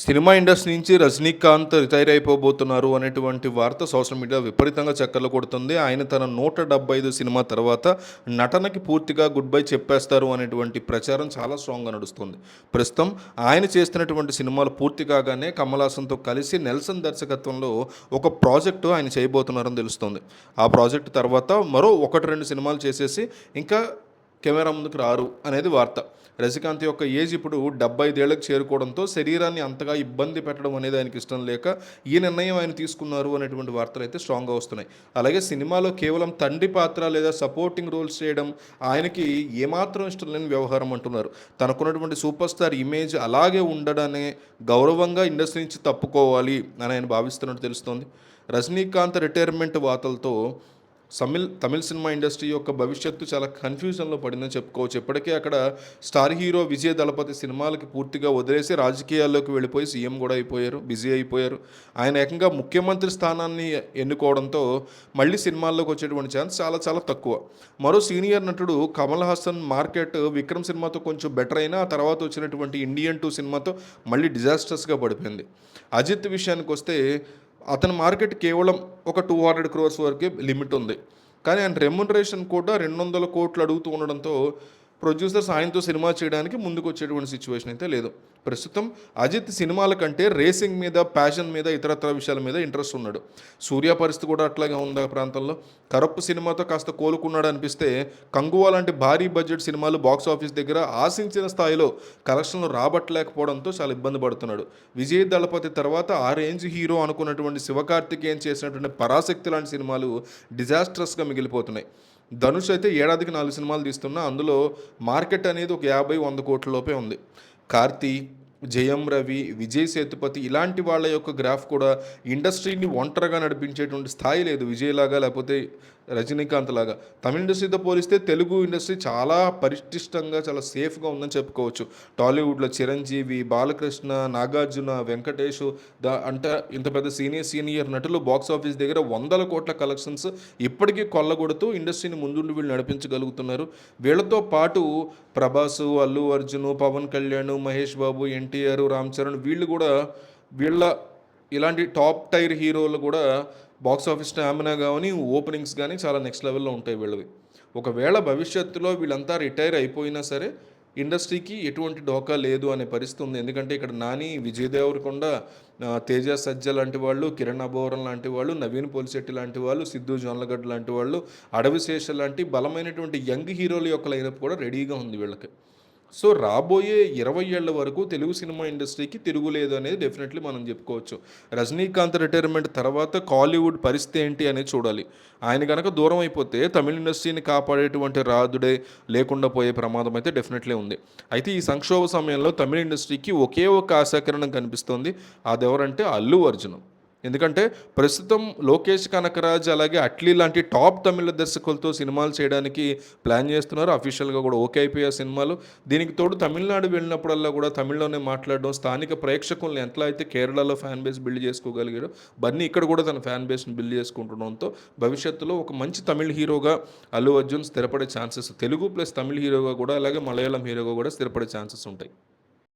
Cinema industry నుంచి Rajinikanth retire అయిపోబోతున్నారు అనేటువంటి వార్త సోషల్ మీడియా విపరీతంగా చక్కర్లు కొడుతుంది. ఆయన తన 175 సినిమా తర్వాత నటనకి పూర్తిగా గుడ్ బై చెప్పేస్తారు అనేటువంటి ప్రచారం చాలా స్ట్రాంగ్‌గా నడుస్తుంది. ప్రస్తుతం ఆయన చేస్తున్నటువంటి సినిమాలు పూర్తి కాగానే కమల్ హాసన్‌తో కలిసి నెల్సన్ దర్శకత్వంలో ఒక ప్రాజెక్టు ఆయన చేయబోతున్నారని తెలుస్తుంది. ఆ ప్రాజెక్ట్ తర్వాత మరో 1, 2 సినిమాలు చేసేసి ఇంకా కెమెరా ముందుకు రారు అనేది వార్త. రజనీకాంత్ యొక్క ఏజ్ ఇప్పుడు 75 ఏళ్లకు చేరుకోవడంతో శరీరాన్ని అంతగా ఇబ్బంది పెట్టడం అనేది ఆయనకి ఇష్టం లేక ఈ నిర్ణయం ఆయన తీసుకున్నారు అనేటువంటి వార్తలు అయితే స్ట్రాంగ్గా వస్తున్నాయి. అలాగే సినిమాలో కేవలం తండ్రి పాత్ర లేదా సపోర్టింగ్ రోల్స్ చేయడం ఆయనకి ఏమాత్రం ఇష్టం లేని వ్యవహారం అంటున్నారు. తనకున్నటువంటి సూపర్ స్టార్ ఇమేజ్ అలాగే ఉండడానే గౌరవంగా ఇండస్ట్రీ నుంచి తప్పుకోవాలి అని ఆయన భావిస్తున్నట్టు తెలుస్తోంది. రజనీకాంత్ రిటైర్మెంట్ వార్తలతో తమిళ సినిమా ఇండస్ట్రీ యొక్క భవిష్యత్తు చాలా కన్ఫ్యూజన్లో పడిందని చెప్పుకోవచ్చు. ఇప్పటికే అక్కడ స్టార్ హీరో విజయ్ దళపతి సినిమాలకి పూర్తిగా వదిలేసి రాజకీయాల్లోకి వెళ్ళిపోయి సీఎం కూడా అయిపోయారు, బిజీ అయిపోయారు. ఆయన ఏకంగా ముఖ్యమంత్రి స్థానాన్ని ఎన్నుకోవడంతో మళ్ళీ సినిమాల్లోకి వచ్చేటువంటి ఛాన్స్ చాలా చాలా తక్కువ. మరో సీనియర్ నటుడు కమల్ హాసన్ మార్కెట్ విక్రమ్ సినిమాతో కొంచెం బెటర్ అయినా ఆ తర్వాత వచ్చినటువంటి ఇండియన్ 2 సినిమాతో మళ్ళీ డిజాస్టర్స్గా పడిపోయింది. అజిత్ విషయానికి వస్తే అతని మార్కెట్ కేవలం ఒక 200 క్రోర్స్ వరకే లిమిట్ ఉంది. కానీ ఆయన రెమ్యునరేషన్ కూడా 200 కోట్లు అడుగుతూ ఉండడంతో ప్రొడ్యూసర్స్ ఆయనతో సినిమా చేయడానికి ముందుకు వచ్చేటువంటి సిచ్యువేషన్ అయితే లేదు. ప్రస్తుతం అజిత్ సినిమాల కంటే రేసింగ్ మీద, ప్యాషన్ మీద, ఇతరత్ర విషయాల మీద ఇంట్రెస్ట్ ఉన్నాడు. సూర్య పరిస్థితి కూడా అట్లాగే ఉంది ఆ ప్రాంతంలో. కరప్పు సినిమాతో కాస్త కోలుకున్నాడు అనిపిస్తే కంగువా లాంటి భారీ బడ్జెట్ సినిమాలు బాక్స్ ఆఫీస్ దగ్గర ఆశించిన స్థాయిలో కలెక్షన్లు రాబట్టలేకపోవడంతో చాలా ఇబ్బంది పడుతున్నాడు. విజయ్ దళపతి తర్వాత ఆ రేంజ్ హీరో అనుకున్నటువంటి శివకార్తికేయన్ చేసినటువంటి పరాశక్తి లాంటి సినిమాలు డిజాస్ట్రస్గా మిగిలిపోతున్నాయి. ధనుష్ అయితే ఏడాదికి 4 సినిమాలు తీస్తున్నా అందులో మార్కెట్ అనేది ఒక 50-100 కోట్ల లోపే ఉంది. కార్తీ, జయం రవి, విజయ్ సేతుపతి ఇలాంటి వాళ్ళ యొక్క గ్రాఫ్ కూడా ఇండస్ట్రీని ఒంటరిగా నడిపించేటువంటి స్థాయి లేదు విజయ్ లాగా లేకపోతే రజనీకాంత్ లాగా. తమిళ ఇండస్ట్రీతో పోలిస్తే తెలుగు ఇండస్ట్రీ చాలా పరిష్టిష్టంగా చాలా సేఫ్గా ఉందని చెప్పుకోవచ్చు. టాలీవుడ్లో చిరంజీవి, బాలకృష్ణ, నాగార్జున, వెంకటేష్ అంటే ఇంత పెద్ద సీనియర్ నటులు బాక్స్ ఆఫీస్ దగ్గర 100 కోట్ల కలెక్షన్స్ ఇప్పటికీ కొల్లగొడుతూ ఇండస్ట్రీని ముందుండి వీళ్ళు నడిపించగలుగుతున్నారు. వీళ్ళతో పాటు ప్రభాసు, అల్లు అర్జున్, పవన్ కళ్యాణ్, మహేష్ బాబు, ఎన్టీఆర్, రామ్ చరణ్ వీళ్ళ ఇలాంటి టాప్ టైర్ హీరోలు కూడా బాక్స్ ఆఫీస్ స్టామినా కానీ ఓపెనింగ్స్ కానీ చాలా నెక్స్ట్ లెవెల్లో ఉంటాయి వీళ్ళవి. ఒకవేళ భవిష్యత్తులో వీళ్ళంతా రిటైర్ అయిపోయినా సరే ఇండస్ట్రీకి ఎటువంటి డోకా లేదు అనే పరిస్థితి ఉంది. ఎందుకంటే ఇక్కడ నాని, విజయ్ దేవరకొండ, తేజ సజ్జ లాంటి వాళ్ళు, కిరణ్ అబోవరం లాంటి వాళ్ళు, నవీన్ పోలిశెట్టి లాంటి వాళ్ళు, సిద్ధు జొన్నలగడ్డ లాంటి వాళ్ళు, అడవి శేష లాంటి బలమైనటువంటి యంగ్ హీరోల యొక్క లైనప్ కూడా రెడీగా ఉంది వీళ్ళకి. సో రాబోయే 20 ఏళ్ల వరకు తెలుగు సినిమా ఇండస్ట్రీకి తిరుగులేదు అనేది డెఫినెట్లీ మనం చెప్పుకోవచ్చు. రజనీకాంత్ రిటైర్మెంట్ తర్వాత కాలీవుడ్ పరిస్థితి ఏంటి అనేది చూడాలి. ఆయన కనుక దూరం అయిపోతే తమిళ ఇండస్ట్రీని కాపాడేటువంటి రాదుడే లేకుండా పోయే ప్రమాదం అయితే డెఫినెట్లీ ఉంది. అయితే ఈ సంక్షోభ సమయంలో తమిళ ఇండస్ట్రీకి ఒకే ఒక ఆశాకిరణం కనిపిస్తోంది. అదెవరంటే అల్లు అర్జున్. ఎందుకంటే ప్రస్తుతం లోకేష్ కనకరాజ్ అలాగే అట్లీ లాంటి టాప్ తమిళ దర్శకులతో సినిమాలు చేయడానికి ప్లాన్ చేస్తున్నారు. అఫీషియల్గా కూడా ఓకే అయిపోయే సినిమాలు. దీనికి తోడు తమిళనాడు వెళ్ళినప్పుడల్లా కూడా తమిళ్లోనే మాట్లాడడం, స్థానిక ప్రేక్షకులను ఎట్లా అయితే కేరళలో ఫ్యాన్ బేస్ బిల్డ్ చేసుకోగలిగాడో బన్నీ ఇక్కడ కూడా తన ఫ్యాన్ బేస్ని బిల్డ్ చేసుకుంటుండడంతో భవిష్యత్తులో ఒక మంచి తమిళ హీరోగా అల్లు అర్జున్ స్థిరపడే ఛాన్సెస్, తెలుగు ప్లస్ తమిళ హీరోగా కూడా అలాగే మలయాళం హీరోగా కూడా స్థిరపడే ఛాన్సెస్ ఉంటాయి.